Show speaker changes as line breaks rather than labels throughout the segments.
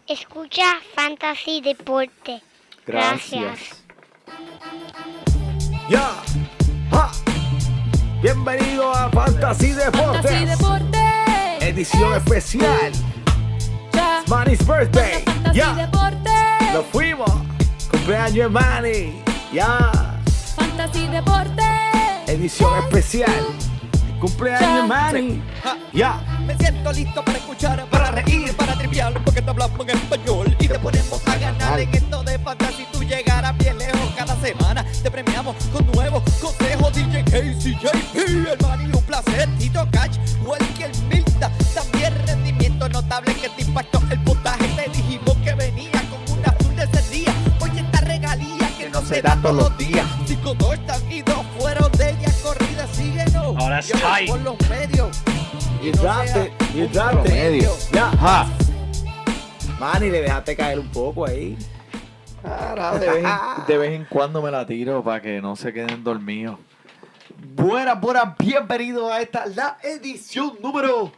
Escucha Fantasy Deporte. Gracias.
Ya. Ja. Bienvenido a Fantasy Deporte.
Fantasy Deporte.
Edición especial.
Ya.
Manny's birthday.
Fantasy
Ya.
Deporte.
Nos fuimos. Cumpleaños de Manny. Ya.
Fantasy Deporte.
Edición especial. Cumpleaños de Manny. Ya.
Me siento listo para escuchar, para reír, para triviar, porque te hablamos en español y te ponemos a ganar en esto de fantasy. Tú llegarás bien lejos cada semana. Te premiamos con nuevos consejos. DJ Casey, JP, el Manny, un placer. Tito Catch, Welker Milta, también rendimiento notable que te impactó el puntaje. Te dijimos que venía con una azul de ese día. Oye, esta regalía que no se da todos los días. 5-2 están y 2 fueron de ella corrida. Síguenos.
Oh, that's
Yo voy
tight.
por los medios.
You dropped it. You dropped it. Ya. Ja. Manny, le dejaste caer un poco ahí.
Ahora, de vez en cuando me la tiro para que no se queden dormidos. Buenas, bienvenidos a esta, la edición número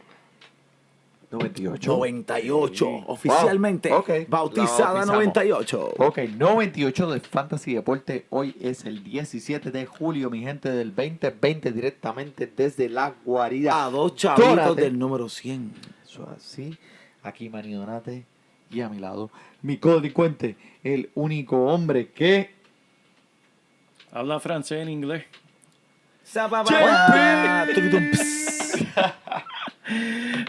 98.
98. Oficialmente.
Wow. Ok.
Bautizada
La bautizamos.
98.
Ok, 98 de Fantasy Deporte. Hoy es el 17 de julio, mi gente, del 2020, directamente desde la guarida.
A dos chavitos
Dórate.
del número 100.
Eso así. Aquí Manny Donate y a mi lado mi codelincuente, el único hombre que
Habla francés en inglés.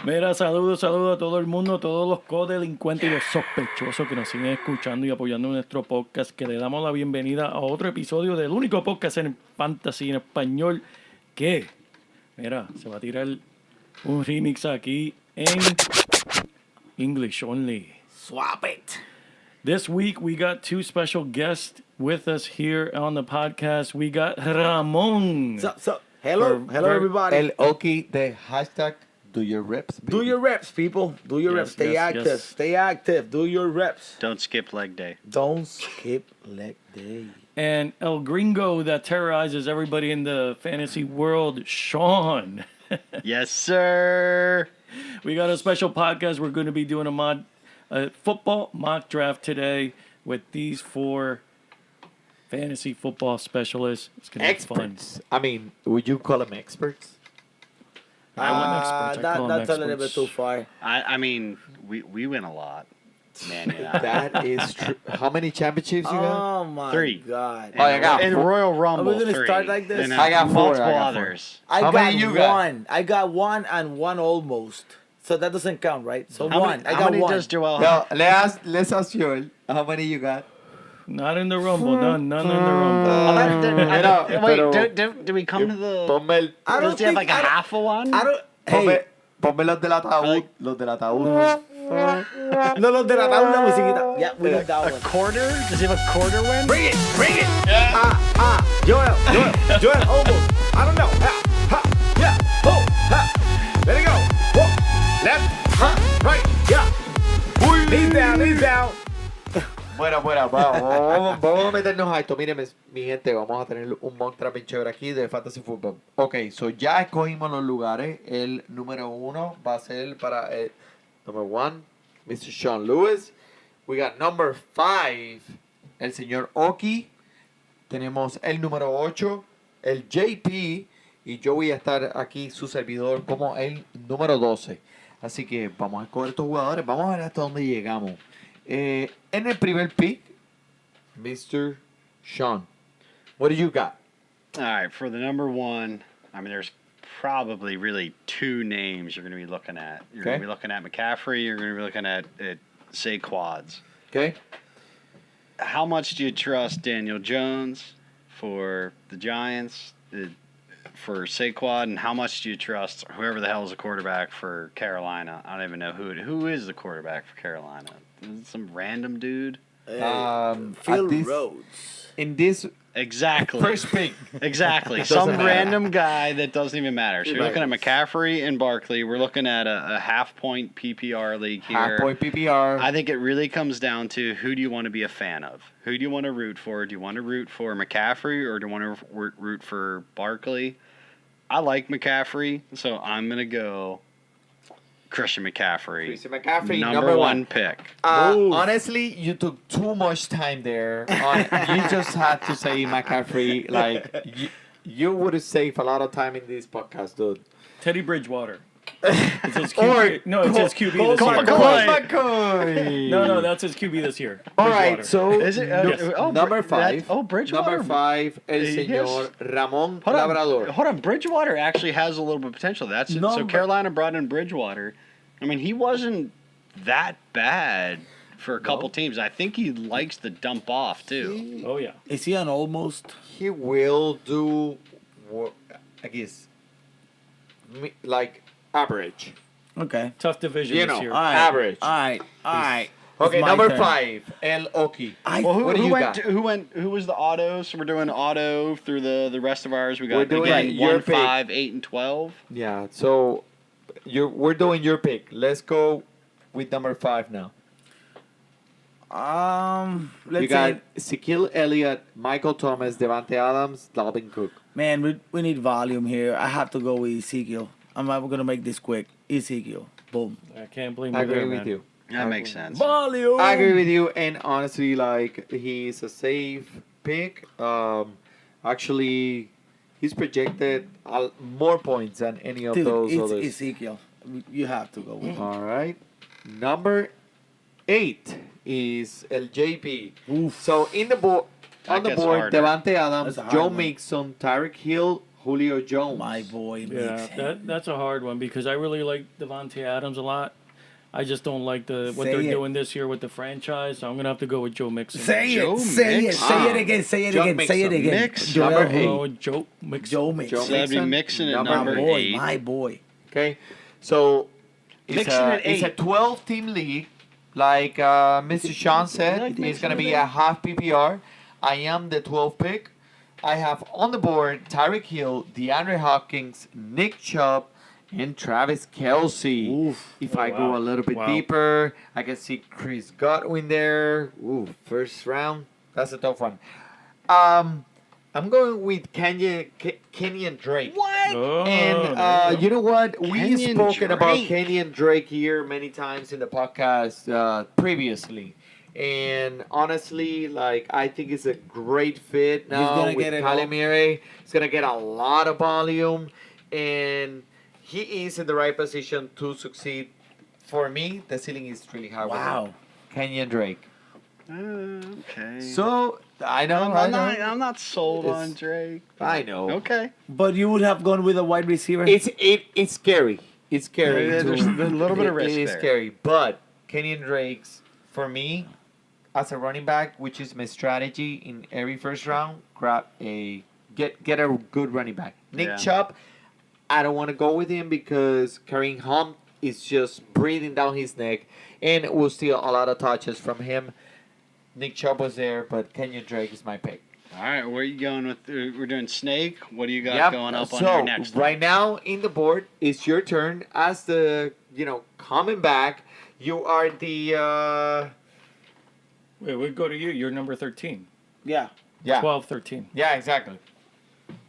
Mira, saludos a todo el mundo, todos los codelincuentes y los sospechosos que nos siguen escuchando y apoyando en nuestro podcast, que le damos la bienvenida a otro episodio del único podcast en fantasy en español que, mira, se va a tirar un remix aquí en English only.
Swap it.
This week we got two special guests with us here on the podcast. We got Ramon.
Hello,
For-
hello
for-
everybody.
el Oki de hashtag Do Your Reps.
Do your reps, people. Do your
Yes,
reps. Stay
yes,
active.
yes.
Stay active. Do your reps.
Don't skip leg day.
Don't skip leg day.
And El Gringo that terrorizes everybody in the fantasy world, Sean.
Yes, sir.
We got a special podcast. We're going to be doing a football mock draft today with these four fantasy football specialists. It's going to be fun.
Experts. I mean, would you call them experts?
I want experts. I call them
That's a little bit
experts.
too far.
I mean, we win a lot. Man, yeah.
That is true. How many championships you got?
Oh my
3.
god.
Oh, I got
in
four.
Royal Rumble,
gonna
3.
start like this?
And
I got 4,
multiple
I got 4.
others.
I
How
got
many you got?
one. I got one and one almost. So that doesn't count, right? So
How
one.
many,
I
how
got
many
one.
does Joel
No,
have?
let's ask Joel. How many you got?
Not in the Rumble. None in the Rumble.
Do we come to the...
Ponme el,
I don't
Does he have like a
think- I don't-
half of one?
I don't.
ponme,
Hey,
ponme los del ataúd. Los del ataúd.
no los de la tabla musiquita. Yeah, we got that
A
one.
quarter? Does he have a quarter win?
Bring it, bring it. Joel, almost. I don't know. Yeah, let it go. Whoa. Left, right, yeah. Knees down.
Bueno, vamos a meternos a esto. Mírenme, mi gente, vamos a tener un mock draft bien chévere aquí de Fantasy Football. Ok, so ya escogimos los lugares. El número 1 va a ser para el number 1, Mr. Sean Lewis. We got number 5, el señor Oki. Tenemos el número 8, el JP. Y yo voy a estar aquí, su servidor, como el número 12. Así que vamos a escoger estos jugadores. Vamos a ver hasta dónde llegamos. En el primer pick, Mr. Sean, what do you got?
All right, for the number 1, I mean, there's probably really 2 names you're going to be looking at. You're going
Okay.
to be looking at McCaffrey. You're going to be looking at Saquads.
Okay.
How much do you trust Daniel Jones for the Giants, for Saquon, and how much do you trust whoever the hell is the quarterback for Carolina? I don't even know who is the quarterback for Carolina. Is it some random dude?
Phil
at this-
Rhodes.
In this
Exactly.
first pick,
Exactly.
Doesn't
Some
matter.
random guy that doesn't even matter. So you're
Right.
looking at McCaffrey and Barkley. We're looking at a half-point PPR league here.
half-point PPR.
I think it really comes down to who do you want to be a fan of? Who do you want to root for? Do you want to root for McCaffrey or do you want to root for Barkley? I like McCaffrey, so I'm going to go Christian McCaffrey.
Christian McCaffrey,
number one pick.
Honestly, you took too much time there. You just had to say McCaffrey. Like, you would have saved a lot of time in this podcast, dude.
Teddy Bridgewater. It's his QB. No, it's his QB this
Colt
year.
McCoy.
No, that's his QB this year.
All right,
Bridgewater.
so
Is it?
Yes.
number 5.
Bridgewater.
Number 5, el
Yes.
señor Ramón
Hold
Labrador.
on, Bridgewater actually has a little bit of potential. That's it. So
Number-
Carolina brought in Bridgewater. I mean, he wasn't that bad for a couple teams. I think he likes to dump off too.
Oh yeah.
Is he an almost?
He will do, I guess, like average.
Okay.
Tough division
You
this
know,
year.
All right.
average.
All right.
Okay,
It's my
number
turn.
5, El Oki.
Well,
What do you got?
who was the auto? So we're doing auto through the rest of ours. We got
We're doing
again,
your
1,
pick.
5, 8, and 12.
Yeah, so we're doing your pick. Let's go with number 5 now.
Let's
You got
say,
Ezekiel Elliott, Michael Thomas, Devante Adams, Dalvin Cook.
man, we need volume here. I have to go with Ezekiel. I'm gonna make this quick. Ezekiel. Boom.
I can't blame
I
you there,
agree with
man.
you.
That makes sense.
Volume.
I agree with you, and honestly, like, he's a safe pick. Actually, he's projected more points than any of
Dude,
those
it's
others.
Ezekiel. You have to go with him.
All right. Number 8 is El JP. So in the board, on
That
the
gets
board,
harder.
Devante Adams,
That's a hard
Joe
one.
Mixon, Tyreek Hill, Julio Jones.
My boy.
Yeah,
Mixon.
that's a hard one because I really like Devontae Adams a lot. I just don't like what
Say
they're
it.
doing this year with the franchise, so I'm gonna have to go with Joe Mixon.
Say
Joe
it. Say it.
Mixon.
Say it again. Say it
Joe
again. Say it
Mixon.
again.
Mixon.
Joel
Number
Who?
8.
Oh, Joe Mixon.
Joe Mixon.
Joe
So that'd be
Mixon,
Mixon at
number
My
number
boy.
8.
My boy.
Okay, so it's
Mixon at
it's a
8.
12-team league. Like Mr. Sean said,
like
it's
Mixon
going to be
at
a half PPR. I am the 12th pick. I have on the board Tyreek Hill, DeAndre Hopkins, Nick Chubb, and Travis Kelce.
Oof.
If
Oh,
I go
wow.
a little bit
Wow.
deeper, I can see Chris Godwin there. Ooh, first round. That's a tough one. I'm going with Kenyon Drake.
What?
Oh,
And
there you go.
you know what? We've
Kenyon
spoken about
Drake.
Kenyon Drake here many times in the podcast previously. And honestly, like, I think it's a great fit now
gonna
with
get it all.
Calimere. He's going to get a lot of volume. And he is in the right position to succeed. For me, the ceiling is really high. with him.
Wow.
Kenyon Drake.
Okay.
So, I know.
I'm not sold
It's-
on Drake.
I know.
Okay.
But you would have gone with a wide receiver.
It's scary. It's scary.
Yeah, there's a little bit of risk
It is
there.
scary, but Kenyon Drake's for me as a running back, which is my strategy in every first round. Get a good running back. Nick
Yeah.
Chubb, I don't want to go with him because Kareem Hunt is just breathing down his neck, and we'll steal a lot of touches from him. Nick Chubb was there, but Kenyon Drake is my pick.
All right, where are you going with? We're doing Snake. What do you got
Yep.
going up on
So
your next? one?
right now in the board, it's your turn as the coming back. You are the
Wait, we go to you. You're number 13.
yeah.
12, 13.
Yeah, exactly.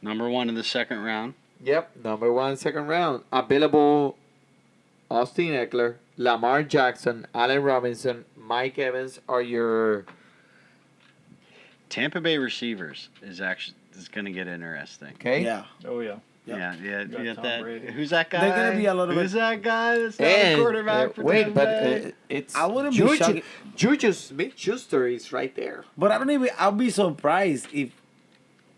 Number 1 in the second round.
Yep, number 1 second round available. Austin Eckler, Lamar Jackson, Allen Robinson, Mike Evans are your.
Tampa Bay receivers is going to get interesting.
Okay.
Yeah.
Oh yeah.
Yeah, yeah.
got
You got
Tom
that.
Brady.
Who's that guy?
They're gonna be a little
Who's that guy? That's not
And
a quarterback for
wait,
Tampa
but
Bay?
it's
I wouldn't be shocked.
Juju Smith-Schuster is right there.
But I don't even. I'll be surprised if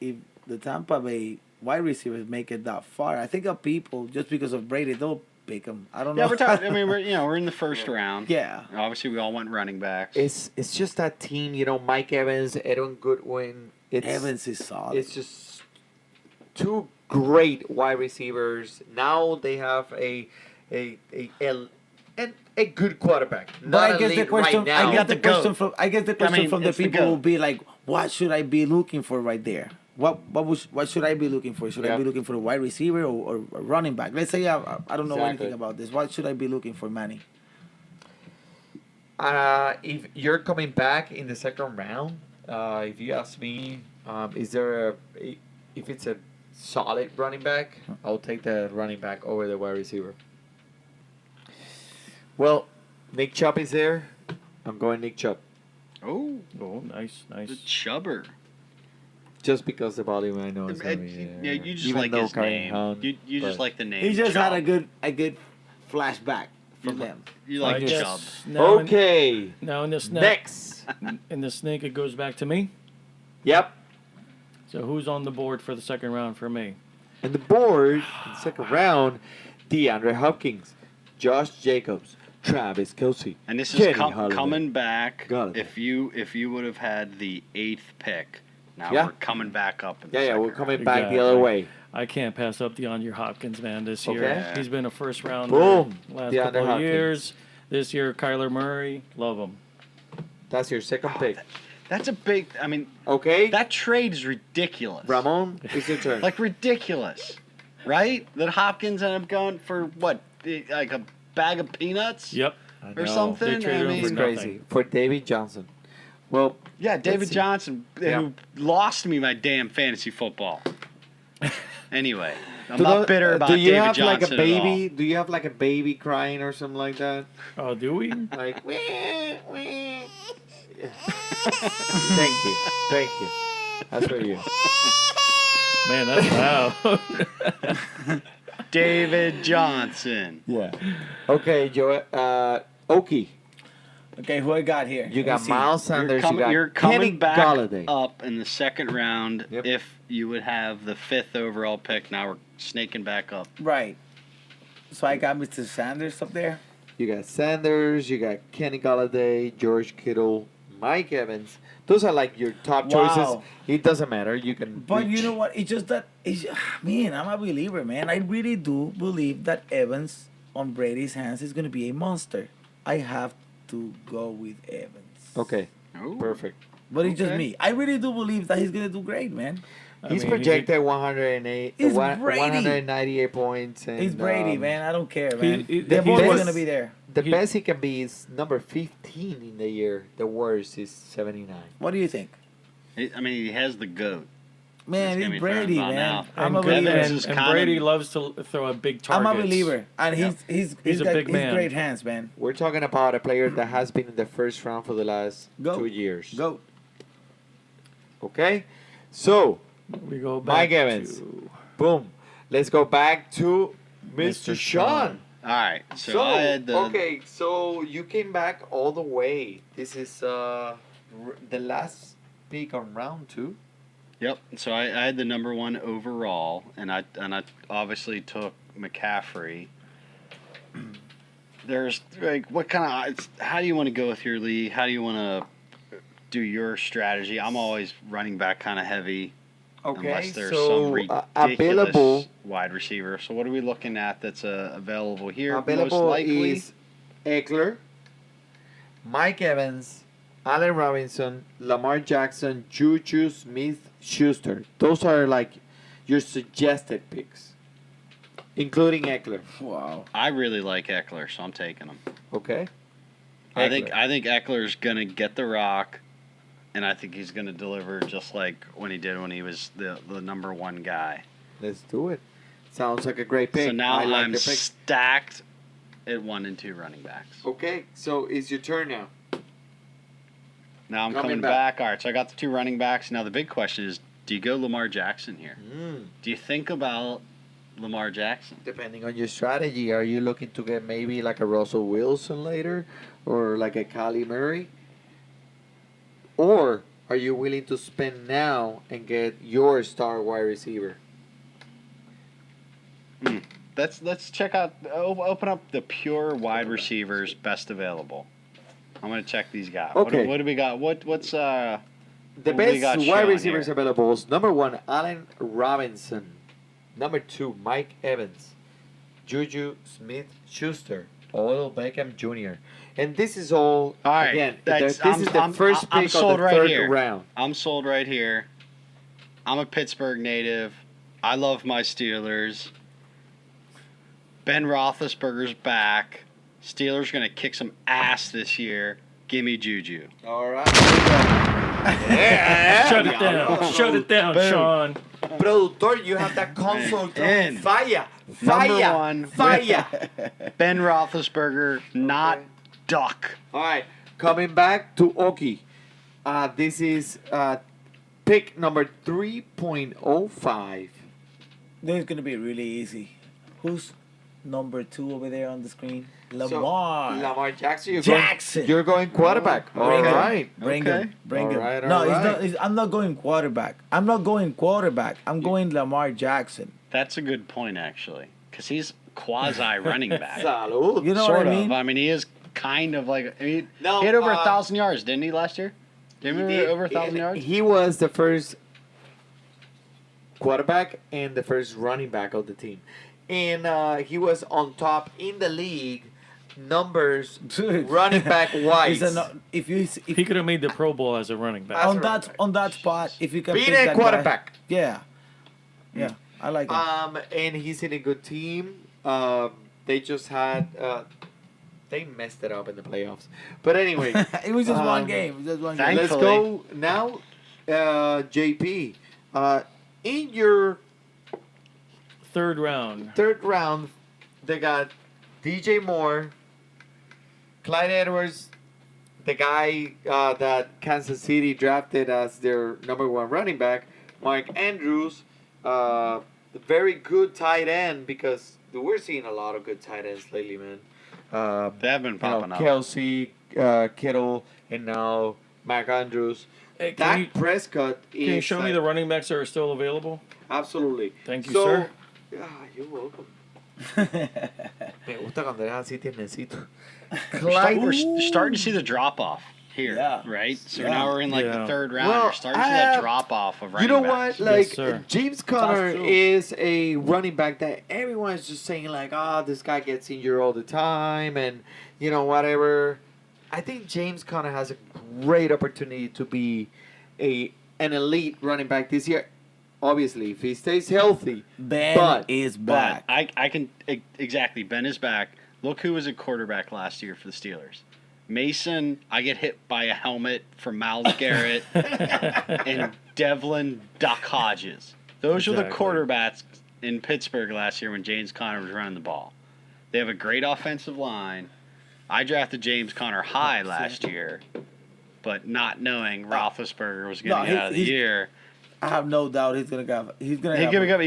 the Tampa Bay wide receivers make it that far. I think of people just because of Brady, they'll pick him. I don't know.
Yeah, we're talking. I mean, we're in the first round.
Yeah.
Obviously, we all went running backs.
It's just that team, Mike Evans, Edwin Goodwin.
Evans is solid.
It's just two great wide receivers. Now they have a good quarterback.
But
Not
I guess the
elite
question.
right now.
I guess the
the GOAT.
question from. I guess the question
mean,
from the
it's the
people
GOAT.
will be like, what should I be looking for right there? What should I be looking for? Should I
Yeah.
be looking for a wide receiver or a running back? Let's say I don't know
Exactly.
anything about this. What should I be looking for, Manny?
If you're coming back in the second round, if you ask me, if it's a solid running back, I'll take the running back over the wide receiver. Well, Nick Chubb is there. I'm going Nick Chubb.
Oh,
Oh, nice,
the
nice.
Chubber.
Just because the volume I know is going to be there.
Yeah, you just
Even
like
though
his
Kareem
name.
Hunt,
You just
but-
like the name.
He just
Chubb.
had a good flashback from them.
You
I
like
guess
Chubb.
now in-
Okay.
Now in the snake,
Next.
in the snake, it goes back to me.
Yep.
So who's on the board for the second round for me?
And the board, in the second round, DeAndre Hopkins, Josh Jacobs, Travis Kelce.
And this
Kenny
is
Holiday.
coming back.
Got it.
If you would have had the 8th pick, now
Yeah.
we're coming back up. In the
Yeah,
second
we're
round.
coming back the
Exactly.
other way.
I can't pass up DeAndre Hopkins, man, this year.
Okay.
He's been a first rounder
Boom.
last
DeAndre
couple of
Hopkins.
years. This year, Kyler Murray, love him.
That's your second pick.
That's a big. I mean,
Okay.
that trade is ridiculous.
Ramon, it's your turn.
Like ridiculous, right? That Hopkins ended up going for what, like a bag of peanuts?
Yep.
I
or
know.
something.
They traded
I
him
mean,
It's
for
crazy.
nothing.
For David Johnson. Well,
yeah, David
see.
Johnson,
Yeah.
who lost me my damn fantasy football. Anyway, I'm
do
not
the-
bitter about
do you
David
have
Johnson
like a
at
baby? Do you have like a baby crying or something like that?
Oh, do we?
Like, wee, wee. Thank you. Thank you. That's for you.
Man, that's loud.
all. David Johnson.
Yeah. Okay, Joe. Okie.
Okay, who I got here?
You
Let
got
me see.
Miles Sanders.
You're
you got Kenny
coming back
Galladay.
up in the second round.
Yep.
If you would have the 5th overall pick, now we're snaking back up.
Right. So I got Mr. Sanders up there.
You got Sanders. You got Kenny Galladay, George Kittle, Mike Evans. Those are like your top choices.
Wow.
It doesn't matter. You can.
But
reach.
you know what? It's just that, man, I'm a believer, man. I really do believe that Evans on Brady's hands is going to be a monster. I have to go with Evans.
Okay.
Ooh.
Perfect.
But it's just
Okay.
me. I really do believe that he's going to do great, man.
He's
mean,
projected 108,
It's
198 points. And,
It's Brady, man. I don't care, man.
he-
They're
he's
always
best-
going to be there.
The
He-
best he can be is number 15 in the year. The worst is 79.
What do you think?
I mean, he has the GOAT.
Man,
It's gonna
it's
be
Brady,
thrown
man.
out.
I'm a
And,
believer.
Evans
and,
is
and
kinda-
Brady loves to throw a big
I'm
target.
a believer. And he's
a
got
big man.
great hands, man.
We're talking about a player that has been in the first round for the last
Go.
2 years.
Go.
Okay? So,
We go back
Mike Evans.
to
boom. Let's go back to Mr.
Mr.
Sean.
All right. So, I had the.
okay, so you came back all the way. This is the last pick on round 2.
Yep. So I had the number 1 overall, and I obviously took McCaffrey. There's like what kind of how do you want to go with your league? How do you want to do your strategy? I'm always running back kind of heavy.
Okay,
Unless there's
so
some ridiculous
available
wide receiver. So what are we looking at that's available here?
available
Most likely.
is Eckler, Mike Evans, Allen Robinson, Lamar Jackson, Juju Smith-Schuster. Those are like your suggested picks, including Eckler.
Wow.
I really like Eckler, so I'm taking him.
Okay.
I think
Eckler.
Eckler's gonna get the rock, and I think he's gonna deliver just like when he did when he was the number 1 guy.
Let's do it. Sounds like a great pick.
So now
I like
I'm
the pick.
stacked at 1 and 2 running backs.
Okay, so it's your turn now.
Now I'm
Coming
coming
back.
back. All right, so I got the 2 running backs. Now the big question is, do you go Lamar Jackson here? Do you think about Lamar Jackson?
Depending on your strategy, are you looking to get maybe like a Russell Wilson later or like a Kyler Murray? Or are you willing to spend now and get your star wide receiver?
Let's check out. Open up the pure wide receivers best available. I'm gonna check these guys.
Okay.
What do we got? What's
The
What do we got
best wide
shown
receivers
here?
available is number 1, Allen Robinson. Number 2, Mike Evans. Juju Smith-Schuster. Odell Beckham Jr. And this is all,
All right,
again,
that's-
this is the first
I'm
pick of
sold
the
right
third
here.
round.
I'm sold right here. I'm a Pittsburgh native. I love my Steelers. Ben Roethlisberger's back. Steelers gonna kick some ass this year. Give me Juju.
All right. Yeah.
shut it down. Shut it down,
Boom.
Sean.
Productor, you have that console.
In.
Fire.
Number
Fire.
one,
Fire.
Ben Roethlisberger, not Duck.
All right, coming back to Oki. This is pick number 3.05.
This is gonna be really easy. Who's number 2 over there on the screen?
So,
Lamar.
Lamar Jackson.
Jackson.
You're going quarterback. All
Bring him.
right.
Bring
Okay.
him. Bring
All
him.
right,
No,
all right.
I'm not going quarterback. I'm going Lamar Jackson.
That's a good point, actually, because he's quasi running back.
Salud.
You know
Sort
what I mean?
of. I mean, he is kind of like. I mean,
No,
he had over 1,000 yards, didn't he, last year? Didn't he
He did.
over 1,000 yards?
He was the first quarterback and the first running back of the team. And he was on top in the league numbers running back wise.
If you
He could have made the Pro Bowl as a running back.
on that spot, if you can
Being
pick
a
that
quarterback.
guy, yeah, I like him.
And he's in a good team. They just had they messed it up in the playoffs. But anyway,
It was just one
um,
game. It was just one
Thank-
game.
let's go now. JP, in your
Third round.
third round, they got DJ Moore, Clyde Edwards, the guy that Kansas City drafted as their number 1 running back, Mark Andrews, very good tight end because we're seeing a lot of good tight ends lately, man.
They have been popping up.
Kelsey, Kittle, and now Mark Andrews.
Hey,
Dak Prescott is.
Can you show me the running backs that are still available?
Absolutely.
Thank you,
So,
sir.
You're welcome. Me gusta cuando eres así tiernecito.
We're starting to see the drop off here,
Yeah.
right? So
Yeah.
now we're in like
Yeah.
the third round.
Well,
We're starting to see that drop off of
You
running
know
backs.
what? Like
sir.
James Conner
true.
is a running back that everyone's just saying like, this guy gets injured all the time, and whatever. I think James Conner has a great opportunity to be an elite running back this year. Obviously, if he stays healthy.
Ben
but
is
But
back.
I can exactly. Ben is back. Look who was a quarterback last year for the Steelers. Mason, I get hit by a helmet from Myles Garrett, and Devlin Duck Hodges. Those are the
Exactly.
quarterbacks in Pittsburgh last year when James Conner was running the ball. They have a great offensive line. I drafted James Conner high last year, but not knowing Roethlisberger was going to get out of the year.
I have no doubt he's gonna have.
He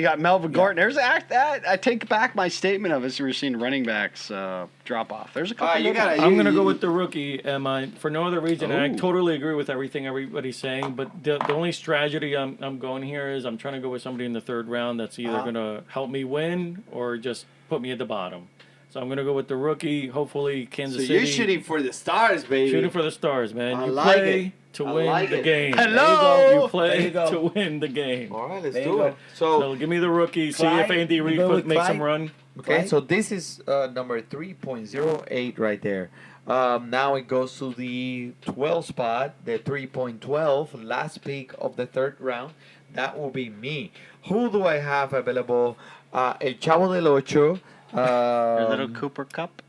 got Melvin Gordon. There's I take back my statement of us. We're seeing running backs drop off. There's a couple.
you
good
gotta-
ones.
I'm going to go with the rookie, for no other reason. And I totally agree with everything everybody's saying, but the only strategy I'm going here is I'm trying to go with somebody in the third round that's either going to help me win or just put me at the bottom. So I'm going to go with the rookie, hopefully Kansas
So
City.
you're shooting for the stars, baby.
Shooting for the stars, man.
I
You
like
play
it.
to
I
win
like
the
it.
game.
Hello!
You
There
play
you go.
to win the game.
All right, let's
There you
do
go.
it. So
So give me the rookie. See
Clyde,
if Andy
you
Reid
go with
makes
Clyde?
him run.
okay, so this is number 3.08 right there. Now it goes to the 12 spot, the 3.12, last pick of the third round. That will be me. Who do I have available? El Chavo del Ocho.
Your little Cooper Cup.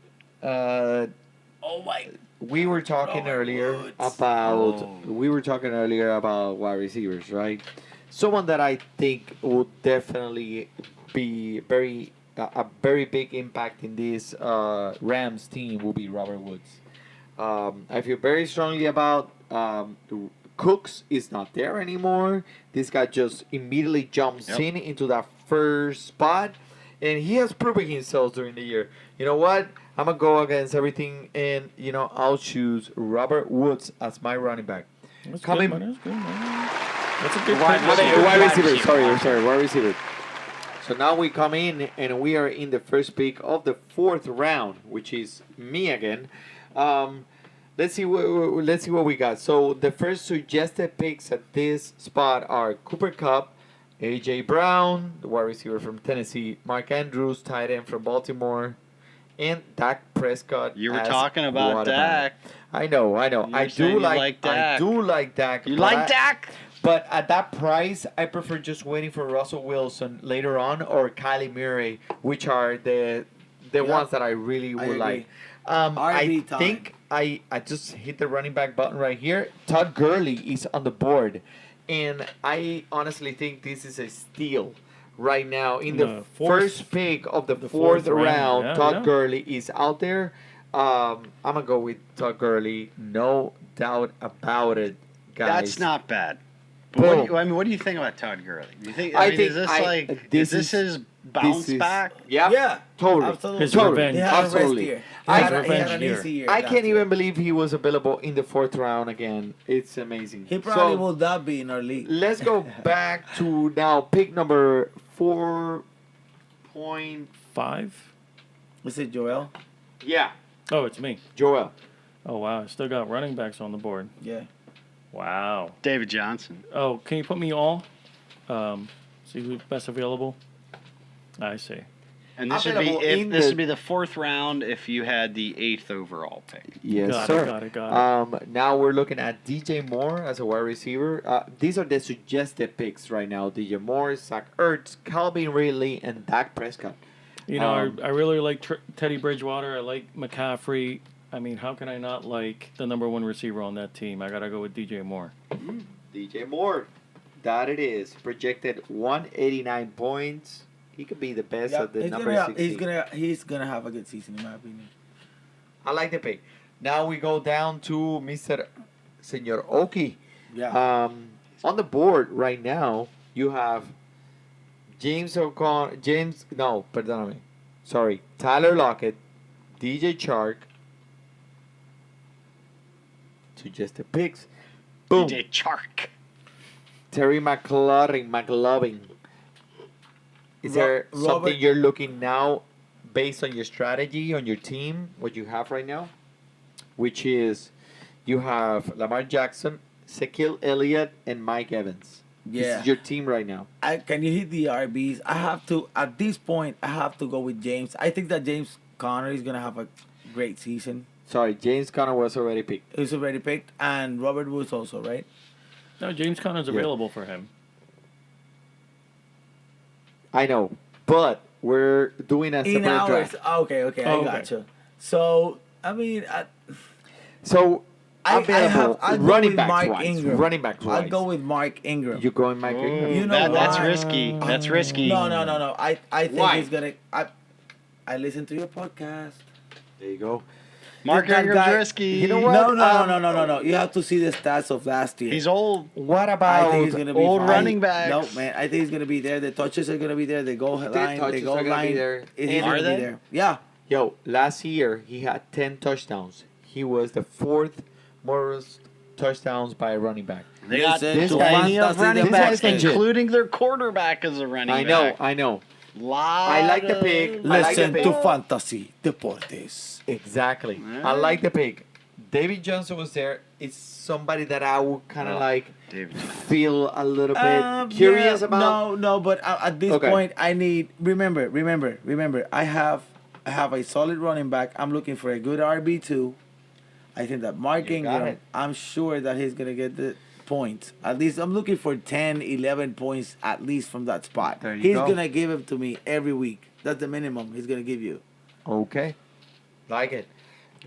Uh,
Oh my!
we were talking earlier
Woods.
about wide receivers, right? Someone that I think would definitely be a very big impact in this Rams team will be Robert Woods. I feel very strongly about Cooks is not there anymore. This guy just immediately jumps
Yep.
into that first spot, and he has proven himself during the year. You know what? I'm gonna go against everything, and I'll choose Robert Woods as my running back.
That's
Coming-
good, man. That's good, man. That's a good
Wide
pick.
receiver.
Wide receiver.
receiver.
Sorry, wide receiver. So now we come in, and we are in the first pick of the fourth round, which is me again. Let's see what we got. So the first suggested picks at this spot are Cooper Kupp, A.J. Brown, the wide receiver from Tennessee, Mark Andrews, tight end from Baltimore, and Dak Prescott.
You were
as
talking about
quarterback.
Dak.
I know.
were
I
saying
do
you
like
like
I
Dak.
do like Dak.
You
but
like
I-
Dak?
But at that price, I prefer just waiting for Russell Wilson later on or Kylie Murray, which are the ones that I really would
agree.
like. I
RB time.
think I just hit the running back button right here. Todd Gurley is on the board, and I honestly think this is a steal. right now in the
fourth-
first pick of the
the
fourth
fourth round,
round.
yeah,
Todd
yeah.
Gurley is out there. I'm gonna go with Todd Gurley, no doubt about it, guys.
That's not bad. But what do
Boom.
you, I mean, what do you think about Todd Gurley? Do you think?
I
I mean,
think
is this
I-
like
this
is this
is-
his bounce back?
Yeah,
Yeah,
totally.
absolutely.
His
Totally.
revenge.
He had a
Absolutely.
rest year.
I-
He had
revenge
an
year.
easy year.
I
last
can't
year.
even believe he was available in the fourth round again. It's amazing.
He probably
So,
will not be in our league.
Let's go back to now pick number 4.
5?
Is it Joel?
Yeah,
Oh, it's me.
Joel.
Oh, wow. I still got running backs on the board.
Yeah.
Wow.
David Johnson.
Oh, can you put me all? See who's best available? I see.
And this would be
Available in
if this
the-
would be the fourth round if you had the 8th overall pick.
Yes,
Got it,
sir.
got it.
Now we're looking at DJ Moore as a wide receiver. These are the suggested picks right now. DJ Moore, Zach Ertz, Calvin Ridley, and Dak Prescott.
You know,
Um,
I really like Teddy Bridgewater. I like McCaffrey. I mean, how can I not like the number one receiver on that team? I got to go with DJ Moore.
DJ Moore. That it is. Projected 189 points. He could be the best
Yeah,
at the
he's
number
gonna,
16.
he's gonna have a good season in my opinion.
I like the pick. Now we go down to Mr. Senor Oki.
Yeah.
On the board right now, you have Tyler Lockett, DJ Chark. Suggested picks. Boom.
DJ Chark.
Terry McLovin. Is there
Robert-
something you're looking now based on your strategy, on your team, what you have right now? Which is you have Lamar Jackson, Shaquille Elliott, and Mike Evans. This
Yeah.
is your team right now.
Can you hit the RBs? I have to, at this point, I have to go with James. I think that James Conner is going to have a great season.
Sorry, James Conner was already picked.
He's already picked. And Robert Woods also, right?
No, James Conner's available for him.
I know, but we're doing a
In
separate
hours.
draft.
Okay,
Oh,
I
okay.
gotcha. So, I mean,
So,
I'll
available
go
running
with
backs
Mark
wise.
Ingram.
Running backs
I'll
wise.
go with Mark Ingram.
You going Mike Ingram?
You know
That's
why?
risky. That's risky.
No. I think
Why?
he's gonna. I listened to your podcast.
There you go.
Mark
That
Ingram's
guy-
risky.
You know what?
No. You have to see the stats of last year.
He's old.
What
I
about
think he's gonna be
old
fine.
running backs.
No, man. I think he's gonna be there. The touches are gonna be there. The goal line. The
touches
goal
are gonna be
line.
there.
He's
And-
gonna
Are
be
they?
there. Yeah.
Yo, last year he had 10 touchdowns. He was the fourth most touchdowns by a running back.
They got
This
plenty of
fantasy
running
this
backs,
is legit.
including their quarterback as a running
I know,
back.
I know.
Lot
I like the
of-
pick. I like the
Listen
pick.
to Fantasy Deportes.
Exactly. I like the pick. David Johnson was there. It's somebody that I would kind of like
David Johnson.
feel a little bit curious
Yeah,
about.
No, but at this
Okay.
point, I need remember. I have a solid running back. I'm looking for a good RB2. I think that Mark
You got
Ingram,
it.
I'm sure that he's gonna get the points. At least I'm looking for 10, 11 points at least from that spot.
There you
He's
go.
gonna give it to me every week. That's the minimum he's gonna give you.
Okay. Like it.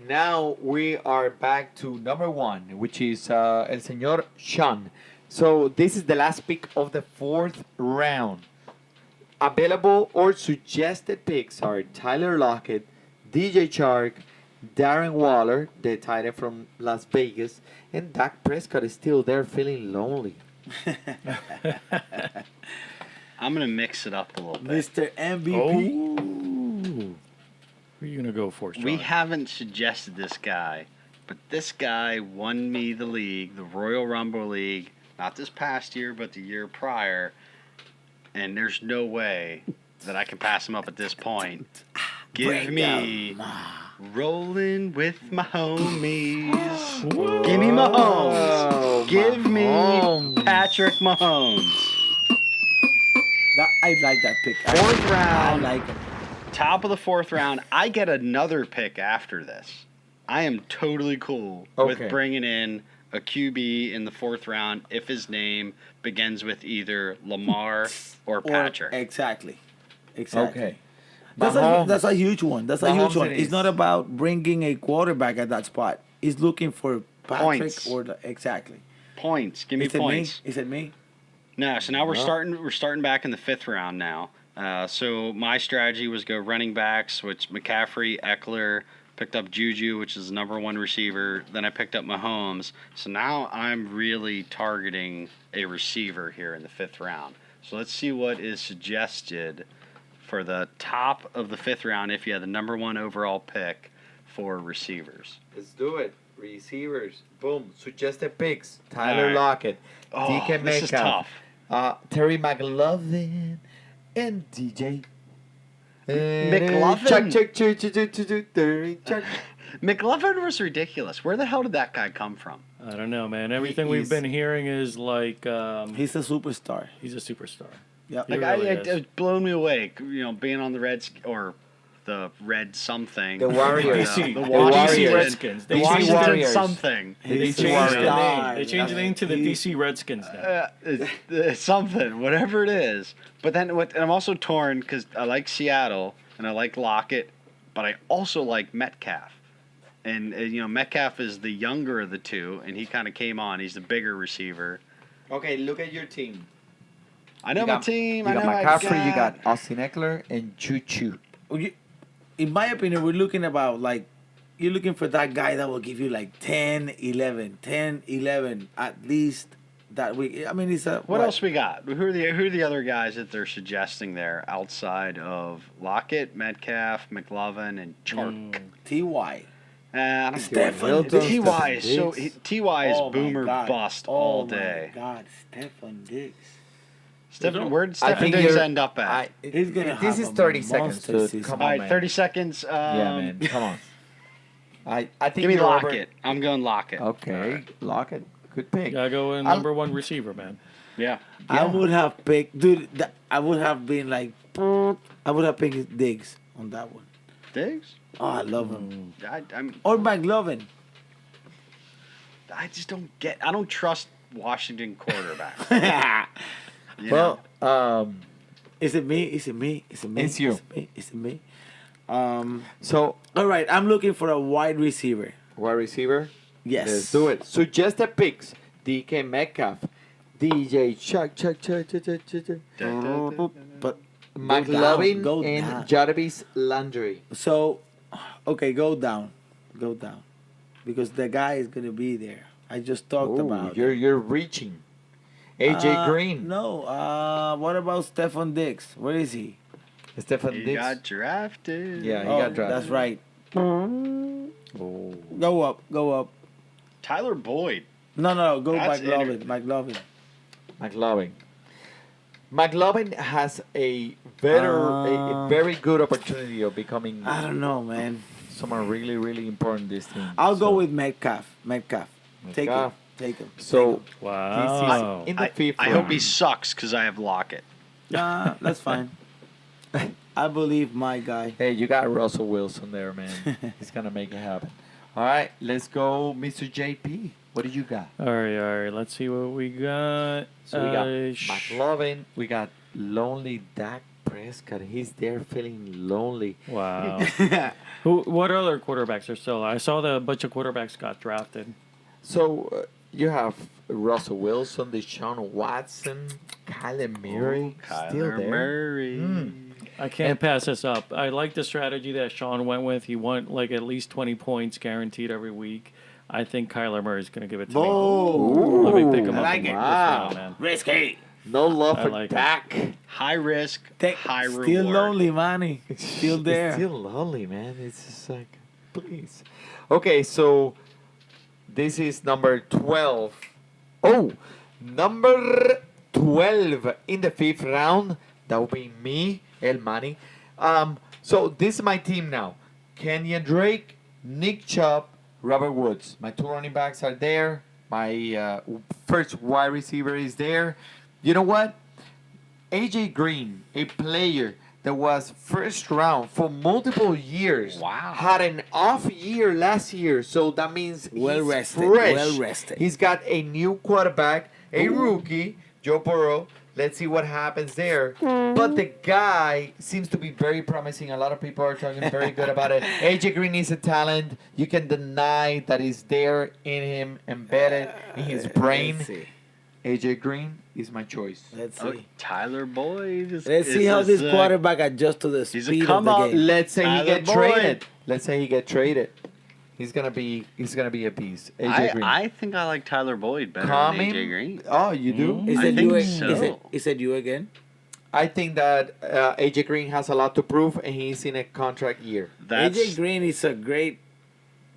Now we are back to number 1, which is El Señor Sean. So this is the last pick of the 4th round. Available or suggested picks are Tyler Lockett, DJ Chark, Darren Waller, the tight end from Las Vegas, and Dak Prescott is still there feeling lonely.
I'm gonna mix it up a little bit.
Mr. MVP.
Oh. Who are you going to go for, Sean?
We haven't suggested this guy, but this guy won me the league, the Royal Rumble League, not this past year, but the year prior. And there's no way that I can pass him up at this point. Give me rolling with my homies. Give me Mahomes. Give me Patrick Mahomes.
I like that pick.
Fourth
I
round.
like it.
Top of the 4th round. I get another pick after this. I am totally cool
Okay.
with bringing in a QB in the 4th round if his name begins with either Lamar or Patrick.
Exactly.
Okay.
That's a huge one. That's a huge
Mahomes
one.
it
It's
is.
not about bringing a quarterback at that spot. He's looking for Patrick
Points.
or exactly.
Points. Give me
Is it
points.
me? Is it me?
No, so now we're starting back in the 5th round now. So my strategy was go running backs, which McCaffrey, Eckler, picked up Juju, which is the number 1 receiver. Then I picked up Mahomes. So now I'm really targeting a receiver here in the 5th round. So let's see what is suggested for the top of the 5th round if you had the number 1 overall pick for receivers.
Let's do it. Receivers. Boom. Suggested picks. Tyler
right.
Lockett.
Oh,
DK
this is
Metcalf.
tough.
Terry McLovin. And DJ.
McLovin?
Chuck.
McLovin was ridiculous. Where the hell did that guy come from?
I don't know, man. Everything we've been hearing is like
He's a superstar.
he's a superstar.
Yep.
He
Like
really is.
it's blown me away. You know, being on the Reds or the Red something.
The Warriors.
DC.
The
The
Warriors.
DC Redskins. They
DC
changed
Washington
Warriors.
something.
They
He's
changed
a
the name.
star.
They changed the name to the DC Redskins now.
Something, whatever it is. But then and I'm also torn because I like Seattle and I like Lockett, but I also like Metcalf. And Metcalf is the younger of the two, and he kind of came on. He's the bigger receiver.
Okay, look at your team.
I know my team.
You
I know
got McCaffrey, you got Austin Eckler, and Choo.
In my opinion, we're looking about like you're looking for that guy that will give you like 10, 11 at least that week. I mean, it's a
What else we got? Who are the other guys that they're suggesting there outside of Lockett, Metcalf, McLovin, and Chark?
Ty.
I don't
Stefan
Ty
Diggs.
is so Ty is
Oh my
boomer
God.
bust
Oh
all
my
day.
God, Stefan Diggs.
Where'd
I
Stefan
think
Diggs
you're-
end up at?
He's gonna
This
have
is
a
30 seconds,
monster
dude.
season.
Come
All
on,
right,
man.
30 seconds.
Yeah, man. Come on. I think
Give me
you're over-
Lockett. I'm going Lockett.
Okay, Lockett. Good pick.
Gotta go with number 1 receiver, man.
Yeah.
I would have picked, dude. I would have been like, I would have picked Diggs on that one.
Diggs?
Oh, I love him.
I'm,
Or McLovin.
I just don't get. I don't trust Washington quarterbacks. You know?
Well,
Is it me? Is it me? Is it me?
It's you.
Is it me? Is it me?
so
All right. I'm looking for a wide receiver.
wide receiver.
Yes.
Let's do it. Suggested picks: DK Metcalf, DJ Chuck.
But
McLovin
go
and
down.
Jarvis Landry.
so, okay, go down, because the guy is gonna be there. I just talked about.
You're reaching. AJ Green.
No. What about Stefan Diggs? Where is he?
Stefan
He
Diggs.
got drafted.
Yeah, he
Oh,
got drafted.
that's right.
Oh.
Go up.
Tyler Boyd.
No. Go
That's
McLovin.
McLovin has a a very good opportunity of becoming
I don't know, man.
someone really, really important this team.
I'll go
So,
with Metcalf. Take him.
So
Wow.
he's in the fifth
I
round.
hope he sucks because I have Lockett.
Nah, that's fine. I believe my guy.
Hey, you got Russell Wilson there, man. He's gonna make it happen. All right, let's go, Mr. JP. What do you got?
All right. Let's see what we got.
So we got McLovin. We got lonely Dak Prescott. He's there feeling lonely.
Wow. What other quarterbacks are still? I saw that a bunch of quarterbacks got drafted.
So you have Russell Wilson, Deshaun Watson, Kyler Murray, still
Kyler
there.
Murray.
I can't pass this up. I like the strategy that Sean went with. He won like at least 20 points guaranteed every week. I think Kyler Murray is going to give it to me.
Boom.
Let me pick him
I
up
like
in
it.
this round, man.
Risky.
No love
I
for
like him.
Dak.
High risk, high reward.
Still lonely, Manny. Still there.
It's still lonely, man. It's just like, please. Okay, so this is number 12. Oh, number 12 in the 5th round. That will be me, El Manny. So this is my team now. Kenyon Drake, Nick Chubb, Robert Woods. My 2 running backs are there. My first wide receiver is there. You know what? AJ Green, a player that was first round for multiple years.
Wow.
Had an off year last year, so that means
Well
he's
rested,
fresh.
well rested.
He's got a new quarterback, a rookie, Joe Burrow. Let's see what happens there. But the guy seems to be very promising. A lot of people are talking very good about it. AJ Green is a talent. You can deny that is there in him, embedded in his brain.
Let's see.
AJ Green is my choice.
Let's
Oh,
see.
Tyler Boyd.
Let's see how this quarterback adjusts to the
he's a
speed of
come
the
up.
game.
Let's say he
Tyler
get
Boyd.
traded. Let's say he get traded. He's gonna be a beast. AJ Green.
I think I like Tyler Boyd better
Coming-
than AJ Green.
Oh, you do?
Is
I
it
think
you?
so.
Is it you again?
I think that AJ Green has a lot to prove, and he's in a contract year.
That's
AJ Green is a great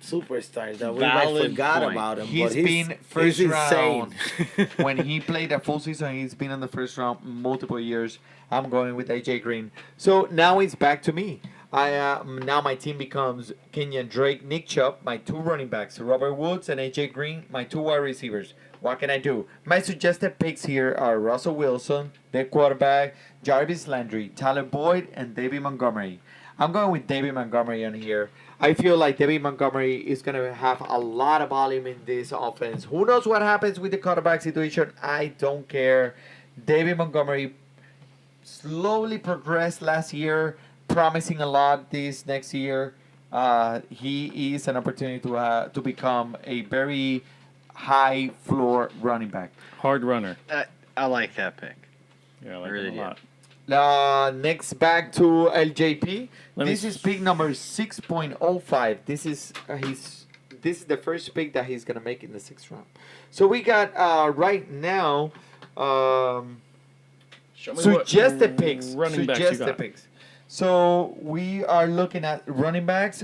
superstar that we might
Valid
forgot
point.
about him.
He's
but
been first
he's
round.
insane.
When he played a full season, he's been in the first round multiple years. I'm going with AJ Green. So now it's back to me. Now my team becomes Kenyon Drake, Nick Chubb, my 2 running backs, Robert Woods and AJ Green, my 2 wide receivers. What can I do? My suggested picks here are Russell Wilson, the quarterback, Jarvis Landry, Tyler Boyd, and David Montgomery. I'm going with David Montgomery on here. I feel like David Montgomery is going to have a lot of volume in this offense. Who knows what happens with the quarterback situation? I don't care. David Montgomery slowly progressed last year, promising a lot this next year. He is an opportunity to become a very high floor running back.
Hard runner.
I like that pick.
Yeah, I like
Really
him a
do.
lot.
Next back to LJP.
Let me
This is pick number 6.05. This is the first pick that he's gonna make in the 6th round. So we got right now
Show me what
suggested picks.
running backs you
Suggested
got.
picks. So we are looking at running backs.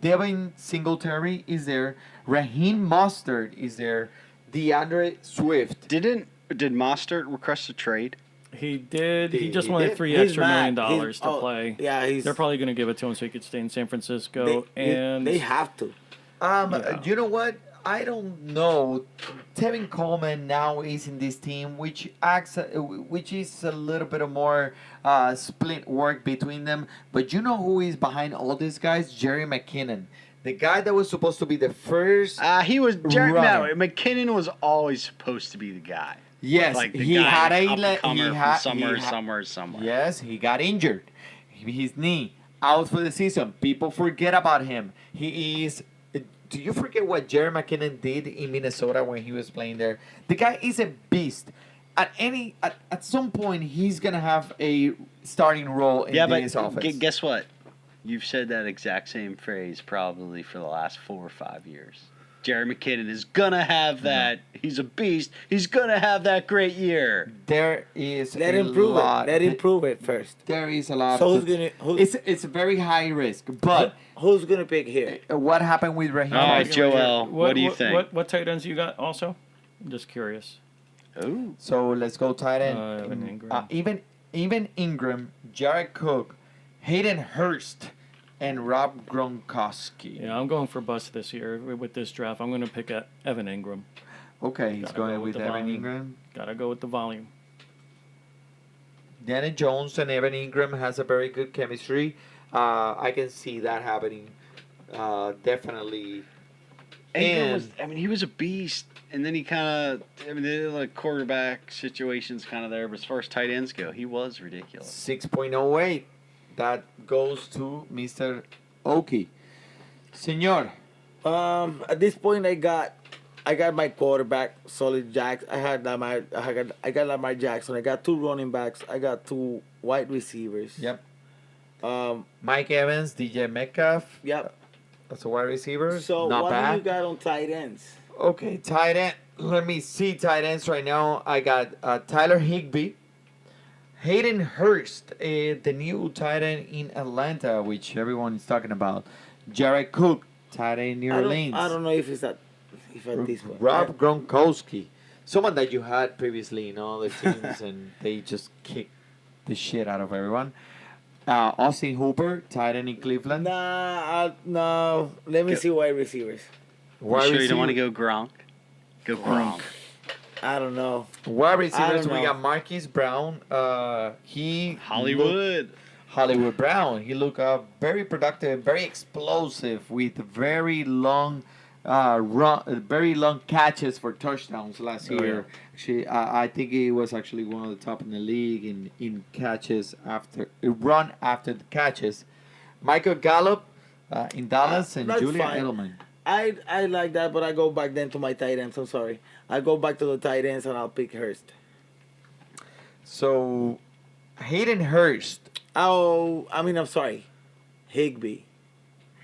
Devin Singletary is there. Raheem Mostert is there. DeAndre Swift.
Did Mostert request a trade?
He did. He
He
just wanted
did.
$3
He's
extra
mad.
million
He's-
to
oh,
play.
Yeah,
They're probably going to give it to him so he could stay in San Francisco.
they have to.
Yeah.
You know what? I don't know. Tevin Coleman now is in this team, which is a little bit of more split work between them. But you know who is behind all these guys? Jerry McKinnon, the guy that was supposed to be the first.
He was Jerry. No,
runner.
McKinnon was always supposed to be the guy.
Yes,
Like the
he
guy,
had
the
a
up-and-comer
he had,
from
he
somewhere.
had- Yes, he got injured. His knee out for the season. People forget about him. He is. Do you forget what Jerry McKinnon did in Minnesota when he was playing there? The guy is a beast. At some point, he's gonna have a starting role in this offense.
Guess what? You've said that exact same phrase probably for the last 4 or 5 years. Jerry McKinnon is gonna have that. He's a beast. He's gonna have that great year.
There is
Let
a
him prove
lot.
it. Let him prove it first.
There is a lot.
So
It's a very high risk. But
who's gonna pick here?
what happened with Raheem?
All right,
Mostert?
Joel, what do you think?
What tight ends you got also? I'm just curious.
Ooh.
So let's go tight end.
Evan Ingram.
Even Ingram, Jared Cook, Hayden Hurst, and Rob Gronkowski.
Yeah, I'm going for bust this year with this draft. I'm going to pick Evan Ingram.
Okay, he's
Gotta
going
go with
with
the
Evan
volume.
Ingram.
Gotta go with the volume.
Danny Jones and Evan Ingram has a very good chemistry. I can see that happening. Definitely.
He was a beast, and then he kind of, the quarterback situation's kind of there, but as far as tight ends go, he was ridiculous.
6.08. That goes to Mr. Oki. Senor.
At this point, I got my quarterback, Solid Jacks. I got Lamar Jackson. I got 2 running backs. I got 2 wide receivers.
Yep. Mike Evans, DJ Metcalf.
Yep.
That's a wide receiver.
So
Not
what
bad.
do you got on tight ends?
Okay, tight end. Let me see tight ends right now. I got Tyler Higbee, Hayden Hurst, the new tight end in Atlanta, which everyone is talking about. Jared Cook, tight end in New Orleans.
I don't know if at this point.
Rob Gronkowski, someone that you had previously in all the teams, and they just kicked the shit out of everyone. Austin Hooper, tight end in Cleveland.
No. Let me see wide receivers.
You sure you don't want to go Gronk? Go Gronk.
I don't know.
Wide receivers,
don't
we
know.
got Marquise Brown.
Hollywood.
Hollywood Brown. He looked very productive, very explosive, with very long very long catches for touchdowns last year. Actually, I think he was actually one of the top in the league in catches after the catches. Michael Gallup in Dallas and
That's
Julian
fine.
Edelman.
I like that, but I go back then to my tight ends. I'm sorry. I go back to the tight ends and I'll pick Hurst.
So, Hayden Hurst.
Oh, I'm sorry. Higbee.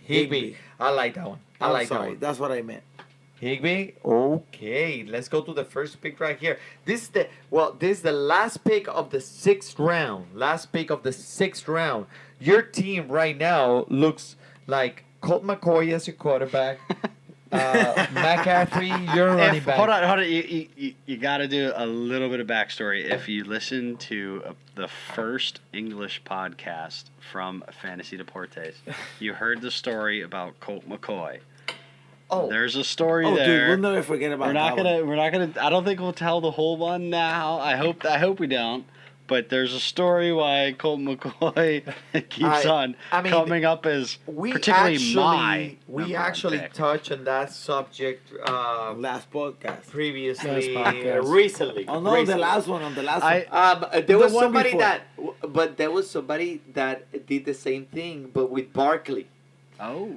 Higbee. I like that one. I like that one.
That's what I meant.
Higbee. Okay, let's go to the first pick right here. This is the last pick of the 6th round. Last pick of the 6th round. Your team right now looks like Colt McCoy as your quarterback. McCaffrey, your running back.
Hold on. You got to do a little bit of backstory. If you listen to the first English podcast from Fantasy Deporte, you heard the story about Colt McCoy.
Oh,
there's a story
Oh,
there.
dude, we'll never forget about that one.
We're not gonna. I don't think we'll tell the whole one now. I hope we don't. But there's a story why Colt McCoy keeps coming up as particularly my
We
number
actually
one pick.
touched on that subject
Last podcast.
previously,
Last podcast.
recently.
Oh no,
recently.
the last one.
There
The
was
one
somebody
before.
there was somebody that did the same thing, but with Barkley.
Oh.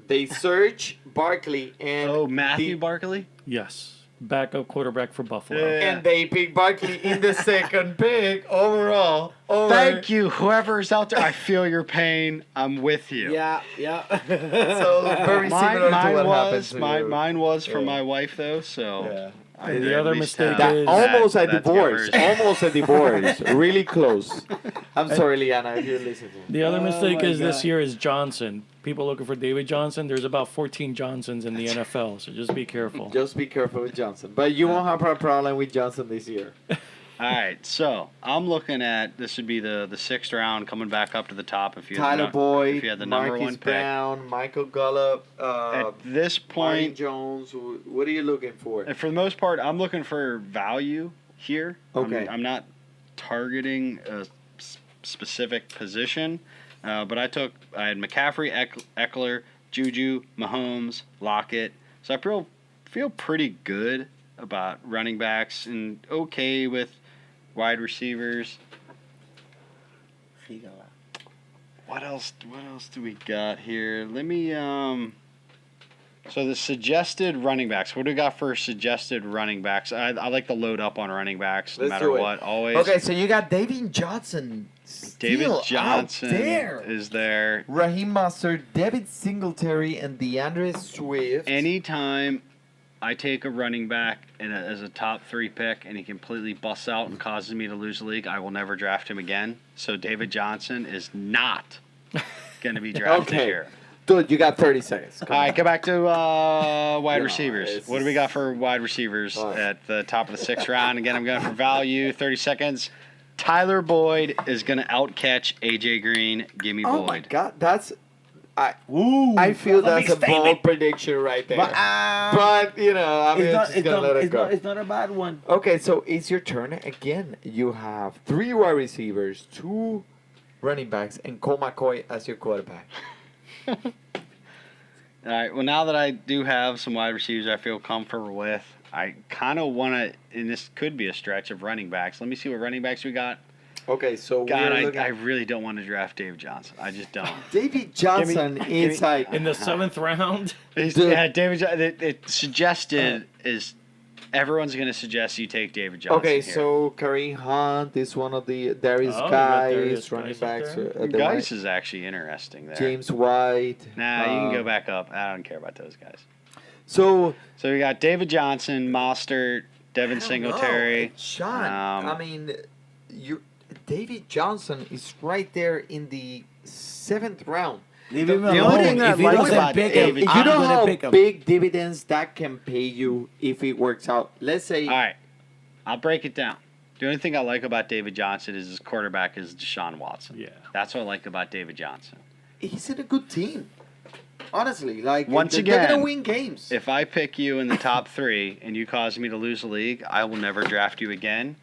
They search Barkley and
Matthew Barkley?
Yes. Backup quarterback for Buffalo.
Yeah.
and they pick Barkley in the 2nd pick overall.
Thank you, whoever's out there. I feel your pain. I'm with you.
Yeah.
So very similar to what happened to you.
Mine was for my wife though. So
Yeah.
I
And the
at
other
least
mistake
have
is-
Almost a
that
divorce.
covers-
Almost a divorce. Really close. I'm sorry, Liana, if you're listening.
The other mistake
my
is this
God.
year is Johnson. People looking for David Johnson. There's about 14 Johnsons in the NFL, so just be careful.
Just be careful with Johnson. But you won't have a problem with Johnson this year.
All right, so I'm looking at this would be the 6th round, coming back up to the top. If you had
Tyler
the,
Boyd,
if you had the number
Marquise
one pick.
Brown, Michael Gallup,
At this
Martin
point,
Jones. What are you looking for?
and for the most part, I'm looking for value here.
Okay.
I'm not targeting a specific position, but I had McCaffrey, Eckler, Juju, Mahomes, Lockett. So I feel pretty good about running backs and okay with wide receivers. What else do we got here? Let me so the suggested running backs. What do we got for suggested running backs? I like to load up on running backs no
Let's
matter
do it.
what. Always.
Okay, so you got David Johnson.
David
still
Johnson
out there.
is there.
Raheem Mostert, David Singletary, and DeAndre Swift.
Anytime I take a running back as a top 3 pick and he completely busts out and causes me to lose the league, I will never draft him again. So David Johnson is not going to be drafted
Okay.
here.
Dude, you got 30 seconds. Come
All right,
on.
go back to wide
Yeah,
receivers.
it's-
What do we got for wide receivers
All right.
at the top of the 6th round? Again, I'm going for value. 30 seconds. Tyler Boyd is going to outcatch AJ Green. Give me
Oh
Boyd.
my God, I feel that's a bold prediction right there. But you know, I'm just gonna let it go.
It's not a bad one.
Okay, so it's your turn again. You have 3 wide receivers, 2 running backs, and Colt McCoy as your quarterback.
All right. Well, now that I do have some wide receivers I feel comfortable with, I kind of want to, and this could be a stretch of running backs. Let me see what running backs we got.
Okay, so
God,
we're looking
I really don't want to draft Dave Johnson. I just don't.
David Johnson is like
In the 7th round,
Yeah, David. It suggested is everyone's going to suggest you take David Johnson.
okay.
here.
So Kareem Hunt is one of the Darius
Oh, you got Darius
Guys running
Guice up
backs.
there?
The
Geis
wide-
is actually interesting there.
James White.
Nah, you can go back up. I don't care about those guys.
So
So we got David Johnson, Mostert, Devin Singletary.
Sean, I mean, David Johnson is right there in the 7th round.
Leave him
the only
alone.
thing that
If he
I like
doesn't
about
pick
David-
him,
You
I'm
know
gonna
how
pick him.
big dividends that can pay you if it works out. Let's say
All right, I'll break it down. The only thing I like about David Johnson is his quarterback is Deshaun Watson.
yeah.
That's what I like about David Johnson.
he's in a good team. Honestly, like
Once
they're
again,
gonna win games.
If I pick you in the top 3 and you cause me to lose the league, I will never draft you again.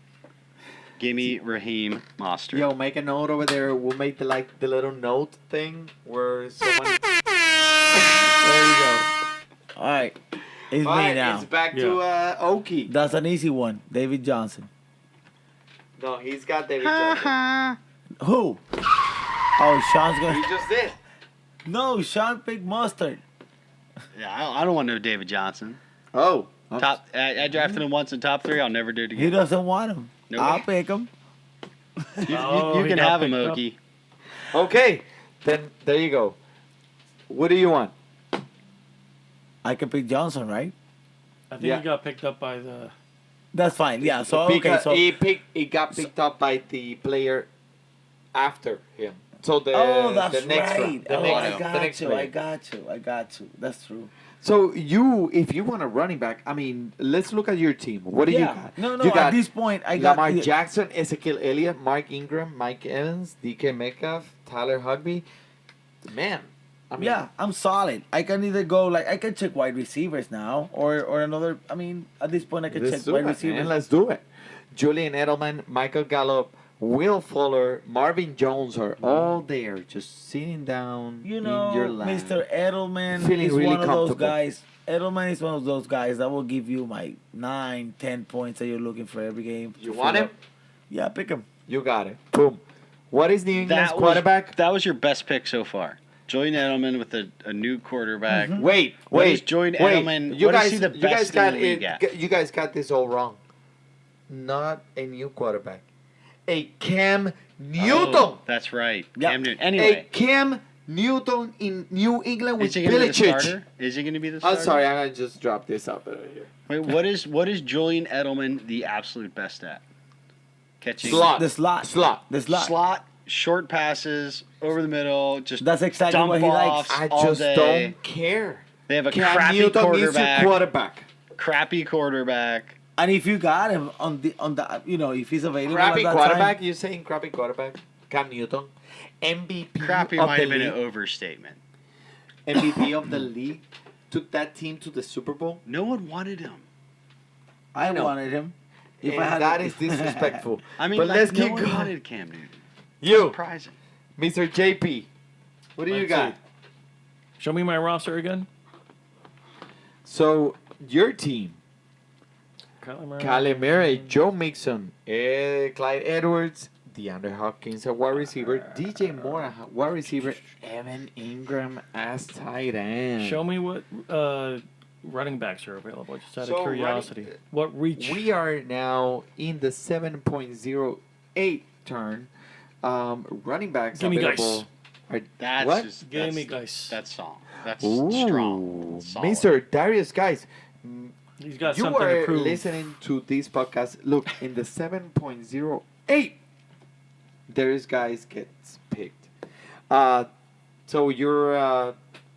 Give me Raheem Mostert.
Yo, make a note over there. We'll make the little note thing where someone. There you go.
All right, it's
All
me
right,
now.
it's back to Okie.
That's an easy one. David Johnson.
No, he's got David Johnson.
Who? Oh, Sean's
He
gonna.
just did.
No, Sean picked Mustard.
Yeah, I don't want no David Johnson.
Oh.
Top. I drafted him once in top 3. I'll never do it
He
again.
doesn't want him.
Nope.
I'll pick him.
You
He
can
got
have him,
picked up.
Okie.
Okay. Then there you go. What do you want?
I can pick Johnson, right?
I think
Yeah.
he got picked up by the.
That's fine. Yeah. So okay.
Because
So
he got picked up by the player after him. So the
that's
the next
right.
round, the
Oh,
next,
I
the
got
next
you.
player.
I got you. That's true.
So if you want a running back, I mean, let's look at your team. What do you got?
No.
You
At
got
this point, I got
Lamar Jackson, Ezekiel Elliott, Mark Ingram, Mike Evans, DK Metcalf, Tyler Hugby. Man, I mean,
Yeah, I'm solid. I can either go I can check wide receivers now, or another. I mean, at this point, I can
let's
check
do
wide
it,
receivers.
man. Let's do it. Julian Edelman, Michael Gallup, Will Fuller, Marvin Jones are all there, just sitting down
You
in
know,
your lap.
Mr. Edelman
Feeling
is
really
one of those
comfortable.
guys. Edelman is one of those guys that will give you 9, 10 points that you're looking for every game.
You
to
want
fill
him?
up. Yeah, pick him.
You got it. Boom. What is New England's
That
quarterback?
that was your best pick so far. Julian Edelman with a new quarterback.
Mm-hmm.
Wait.
What is Julian Edelman-
You
what is
guys,
he the
you guys
best
got
in the league
it.
at?
You guys got this all wrong. Not a new quarterback. A Cam Newton.
Oh, that's right.
Yeah.
Cam Newton.
A
Anyway,
Cam Newton in New England with
is he going to be the
Belichick.
starter? Is he going to be the
I'm
starter?
sorry, I'm gonna just drop this up over here.
Wait, what is Julian Edelman the absolute best at? Catching
Slot.
The slot.
Slot.
The slot.
slot, short passes over the middle, just
That's exactly
dump
what he likes.
offs
I
all
just
day.
don't care.
They have a
Cam
crappy
Newton
quarterback.
is your quarterback.
Crappy quarterback.
And if you got him on the if he's available
Crappy
at that
quarterback?
time,
You saying crappy quarterback? Cam Newton, MVP
Crappy
of
might
the
have been an
league.
overstatement.
MVP of the league. Took that team to the Super Bowl.
No one wanted him.
I
know.
wanted him. If
And
I had
that is disrespectful.
I mean,
but let's
no
keep
one
going.
wanted Cam Newton.
You,
Surprising.
Mr. JP, what do you
Let's
got?
see. Show me my roster again.
So your team:
Kyler
Kyler Murray, Joe Mixon, Clyde Edwards, DeAndre Hopkins at wide receiver, DJ Moore at wide receiver, Evan Ingram as tight end.
Show me what running backs are available. Just out
So,
of curiosity. What reach?
We are now in the 7.08 turn. Running backs
Give me guys.
available. Are,
That's
what?
just
Give
that's,
me guys.
That's strong. That's
Ooh,
strong. Solid.
Mr. Darius, guys,
He's got
you
something to
are
prove.
listening to this podcast. Look, in the 7.08, Darius guys gets picked. So you're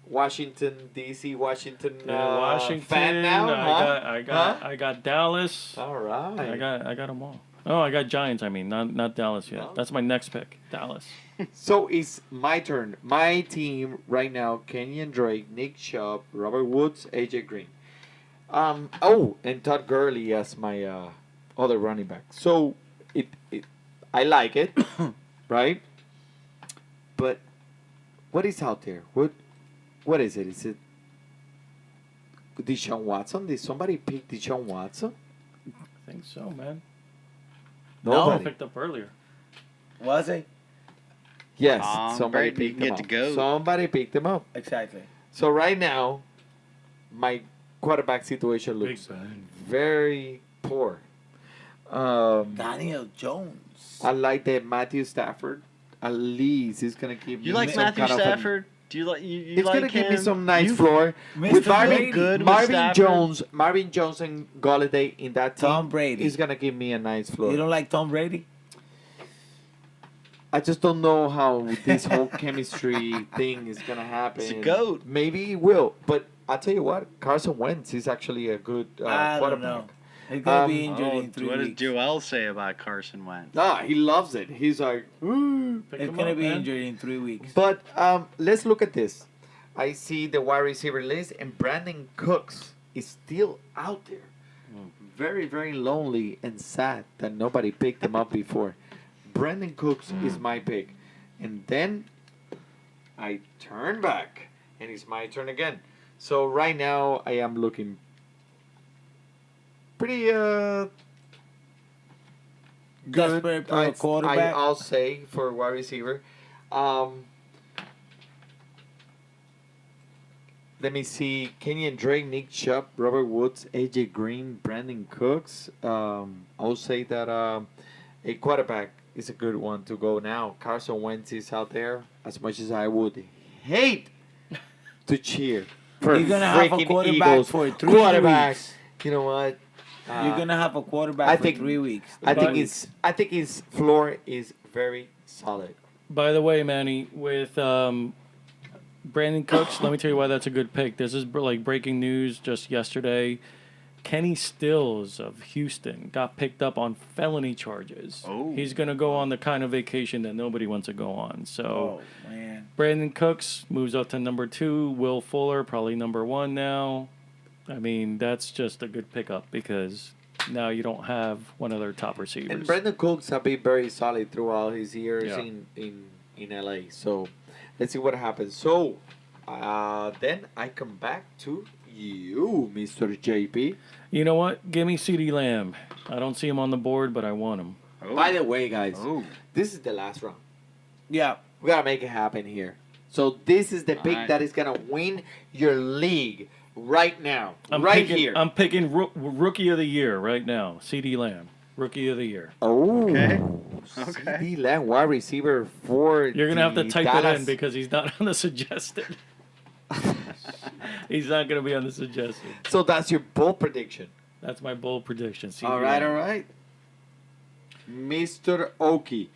Washington D.C. Washington,
Washington.
fan now, huh?
I got Dallas.
All right.
I got them all. Oh, I got Giants. I mean, not Dallas yet.
No.
That's my next pick. Dallas.
So it's my turn. My team right now: Kenyon Drake, Nick Chubb, Robert Woods, AJ Green. And Todd Gurley as my other running back. So I like it, right? But what is out there? What is it? Is it Deshaun Watson? Did somebody pick Deshaun Watson?
I think so, man. I
Nobody.
picked up earlier.
was he?
Yes,
Tom
somebody
Brady
picked
get
him
to
up.
go.
Somebody picked him up.
Exactly.
So right now, my quarterback situation looks
Big Ben.
very poor.
Daniel Jones.
I like that Matthew Stafford. At least he's gonna give
You
me
like
some
Matthew
kind of
Stafford? Do you like you
It's
like
gonna give me
him?
some nice
You-
floor
Mr.
with Marvin,
Brady.
Good with
Marvin
Stafford?
Marvin Jones and Golladay in that team.
Tom Brady.
is gonna give me a nice floor.
You don't like Tom Brady?
I just don't know how this whole chemistry thing is gonna happen.
He's a goat.
Maybe it will, but I tell you what, Carson Wentz is actually a good
I don't
quarterback.
know. He's gonna be
Um,
injured
Oh,
in 3
what does
weeks.
Joel say about Carson Wentz?
Nah, he loves it. He's like, "Ooh."
Pick
He's
him
gonna
up,
be
man.
injured in 3 weeks.
But let's look at this. I see the wide receiver list, and Brandon Cooks is still out there. Very, very lonely and sad that nobody picked him up before. Brandon Cooks is my pick. And then I turn back, and it's my turn again. So right now, I am looking pretty good.
Desperate for a quarterback.
I'll say for wide receiver. Let me see. Kenyon Drake, Nick Chubb, Robert Woods, AJ Green, Brandon Cooks. I would say that a quarterback is a good one to go now. Carson Wentz is out there. As much as I would hate to cheer for
You're gonna have a
freaking
quarterback
Eagles
for 3
quarterback.
weeks.
You know what?
You're gonna have a quarterback
I
for
think-
3 weeks.
I think his floor is very solid.
By the way, Manny, with Brandon Cooks, let me tell you why that's a good pick. This is like breaking news just yesterday. Kenny Stills of Houston got picked up on felony charges.
Oh.
He's going to go on the kind of vacation that nobody wants to go on. So
Oh man.
Brandon Cooks moves up to number 2. Will Fuller, probably number 1 now. I mean, that's just a good pickup because now you don't have one of their top receivers.
And Brandon Cooks have been very solid throughout his years
Yeah.
in LA. So let's see what happens. So then I come back to you, Mr. JP.
You know what? Give me CeeDee Lamb. I don't see him on the board, but I want him.
Oh.
By the way, guys,
Oh.
this is the last round.
Yeah.
We gotta make it happen here. So this is the pick
Alright.
that is gonna win your league right now,
picking,
here.
I'm picking Rookie of the Year right now. CeeDee Lamb. Rookie of the Year.
Oh,
Okay.
CeeDee Lamb, wide receiver for
You're going to have to
the
type it
Dallas-
in because he's not on the suggested. He's not going to be on the suggested.
So that's your bold prediction.
That's my bold prediction. CeeDee
All right,
Lamb.
all right. Mr. Oki,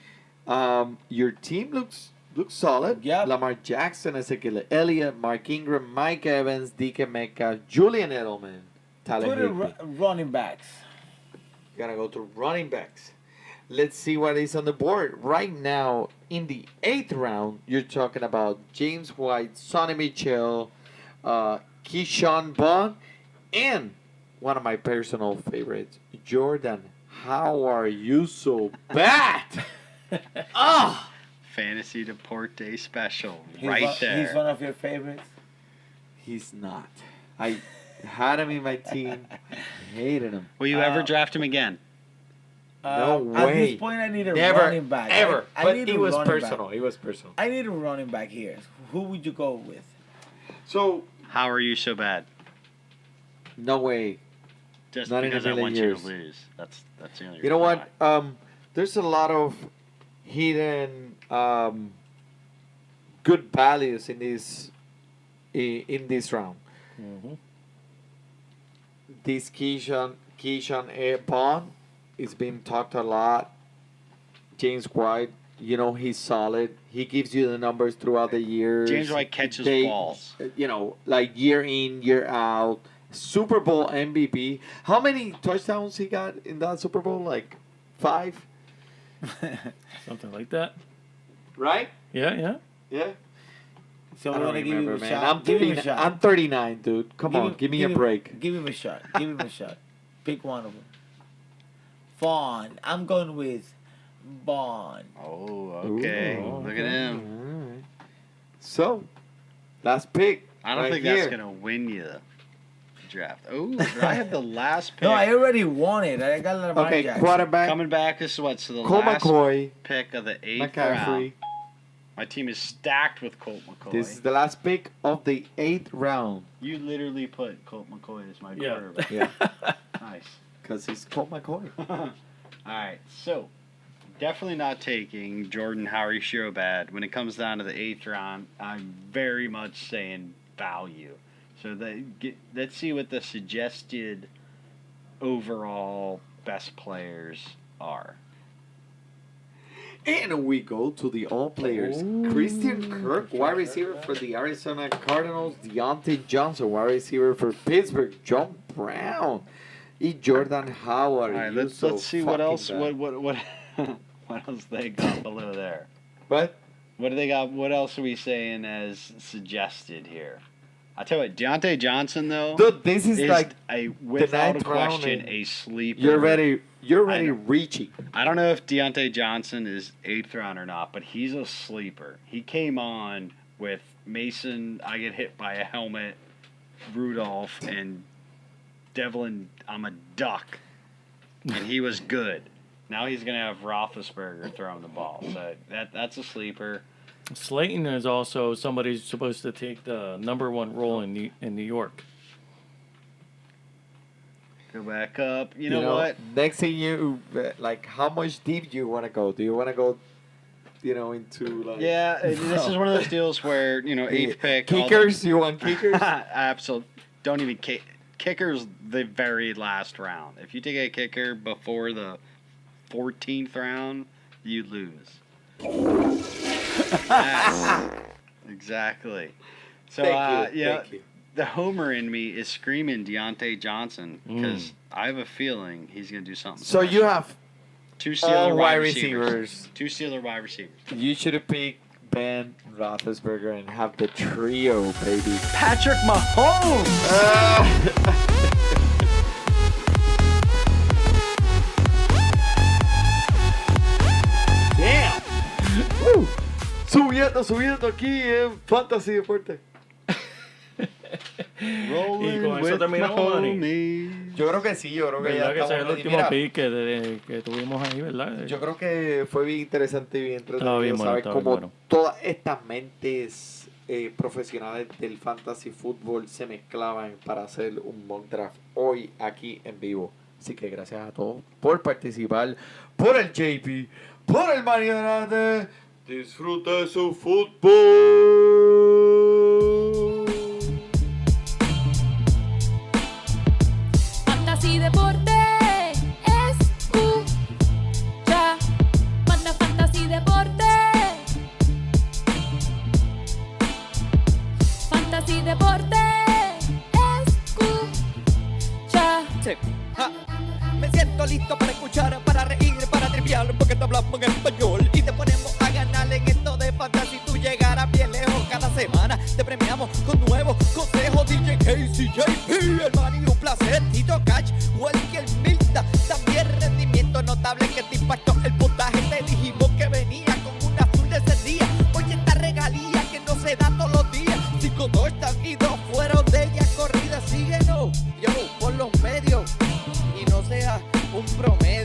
your team looks solid.
Yep.
Lamar Jackson, Ezekiel Elliott, Mark Ingram, Mike Evans, DK Metcalf, Julian Edelman, Tyler
Put a
Higbee.
running backs.
Gotta go to running backs. Let's see what is on the board. Right now, in the 8th round, you're talking about James White, Sonny Michel, Keyshawn Bond, and one of my personal favorites, Jordan. How are you so bad? Ah!
Fantasy Deporte special.
He's
right
one,
there.
He's one of your favorites.
He's not. I had him in my team. I hated him.
Will you ever draft him again?
No
At
way.
this point, I need a
Never,
running back.
ever.
I
But
need
it
a
was
running
personal.
back.
It was personal.
I need a running back here. Who would you go with?
So,
How are you so bad?
no way.
Just
Not in a
because I
million
want
years.
you to lose. That's the only
You know
reason
what?
why.
There's a lot of hidden good values in this round.
Mhm.
This Keyshawn Bond is being talked a lot. James White, you know, he's solid. He gives you the numbers throughout the years.
James White catches
They-
balls.
You know, like year in, year out. Super Bowl MVP. How many touchdowns he got in that Super Bowl? Like 5?
Something like that.
Right?
Yeah.
Yeah.
So
I
we're
don't
gonna give him
remember,
a
man.
shot.
I'm
Give him a
39,
shot.
I'm 39, dude. Come on, give me a break.
Give him a shot. Give him a shot. Pick one of them. Fawn. I'm going with Bond.
Oh, okay.
Ooh.
Look at him.
Alright. So, last pick.
I don't
right
think
here.
that's gonna win you the draft. Oh, I have the last pick.
No, I already won it. I got Lamar
Okay,
Jackson.
quarterback.
Coming back, this is what? So the
Colt
last
McCoy,
pick of the 8th
McCaffrey.
round. My team is stacked with Colt McCoy.
This is the last pick of the 8th round.
You literally put Colt McCoy as my
Yeah.
quarterback.
Yeah,
Nice.
because he's Colt McCoy.
All right, so definitely not taking Jordan Howard Showbad. When it comes down to the 8th round, I'm very much saying value. So let's see what the suggested overall best players are.
And we go to the all players. Christian Kirk, wide receiver for the Arizona Cardinals. Deontay Johnson, wide receiver for Pittsburgh. John Brown. E. Jordan Howard.
All right,
You
let's
so
see what
fucking
else
bad.
what what else they got below there.
But
What do they got? What else are we saying as suggested here? I tell you what, Deontay Johnson though
dude, this is
is
like
without a
ninth round
question
and
a sleeper.
you're ready
know.
reaching.
I don't know if Deontay Johnson is 8th round or not, but he's a sleeper. He came on with Mason, I get hit by a helmet, Rudolph, and Devlin, I'm a duck. And he was good. Now he's going to have Roethlisberger throwing the ball. So that's a sleeper.
Slayton is also somebody who's supposed to take the number 1 role in New York.
Go back up. You know what?
Next thing like, how much deep do you want to go? Do you want to go, into like...
Yeah, this is one of those deals where, 8th pick.
Kickers? You want kickers?
Absolutely. Don't even kickers the very last round. If you take a kicker before the 14th round, you lose. Exactly. So,
Thank you.
The homer in me is screaming Deontay Johnson because I have a feeling he's going to do something.
So you have
2 Steeler
all
wide
wide
receivers.
receivers.
2 Steeler wide receivers.
You should have picked Ben Roethlisberger and have the trio, baby.
Patrick Mahomes!
Damn! Subiendo aquí en Fantasy Deporte.
Y con eso terminamos, Manny.
Yo creo que sí, yo creo que ya
¿Verdad que ese es el
estamos
último
mira,
pick que tuvimos ahí, verdad?
Yo creo que fue bien interesante y bien
Estaba
entretenido
bien bueno,
saber
estaba
cómo
bien bueno.
todas estas mentes profesionales del fantasy fútbol se mezclaban para hacer un mock draft hoy aquí en vivo. Así que gracias a todos por participar, por el JP, por el Mario Grande. Disfruta su fútbol.
Fantasy Deporte. Escucha. Manda Fantasy Deporte. Fantasy Deporte. Escucha.
Sí. Ja. Me siento listo para escuchar, para reír, para triviar, porque te hablamos en español y te ponemos a ganar en esto de fantasy. Tú llegarás bien lejos cada semana. Te premiamos con nuevos consejos. DJ Casey, JP, el Manny, un placer. Tito Cash, Welker, Milta. También rendimiento notable que te impactó el puntaje. Te dijimos que venía con una azul de ese día. Oye, esta regalía que no se da todos los días. 5 touchdowns y 2 fueron de ellas corridas. Síguenos, yo, por los medios. Y no sea un promedio.